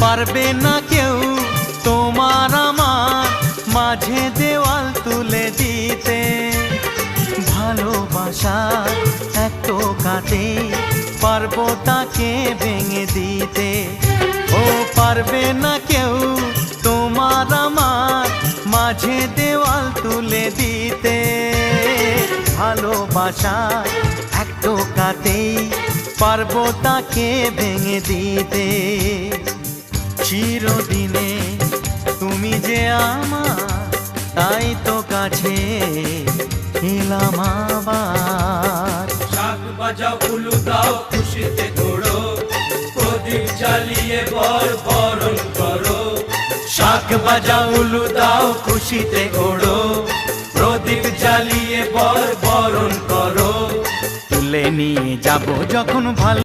পারবে না কেউ তোমার আমার মাঝে দেওয়াল তুলে দিতে। ভালোবাসার এক টোকাতে পারবো তাকে ভেঙে দিতে। ও পারবে না কেউ তোমার আমার মাঝে দেওয়াল তুলে দিতে। ভালোবাসার এক টোকাতেই পারবো তাকে ভেঙে দিতে। চিরদিনে তুমি যে আমার, তাই তো কাছে এলাম আবার। শাক বাজাও উলু দাও খুশিতে ঘোড়ো, প্রদীপ জ্বালিয়ে বরণ করো। শাক বাজাও উলু দাও খুশিতে ওড়ো, প্রদীপ জ্বালিয়ে বরণ করো। তুলে নিয়ে যাব যখন ভালো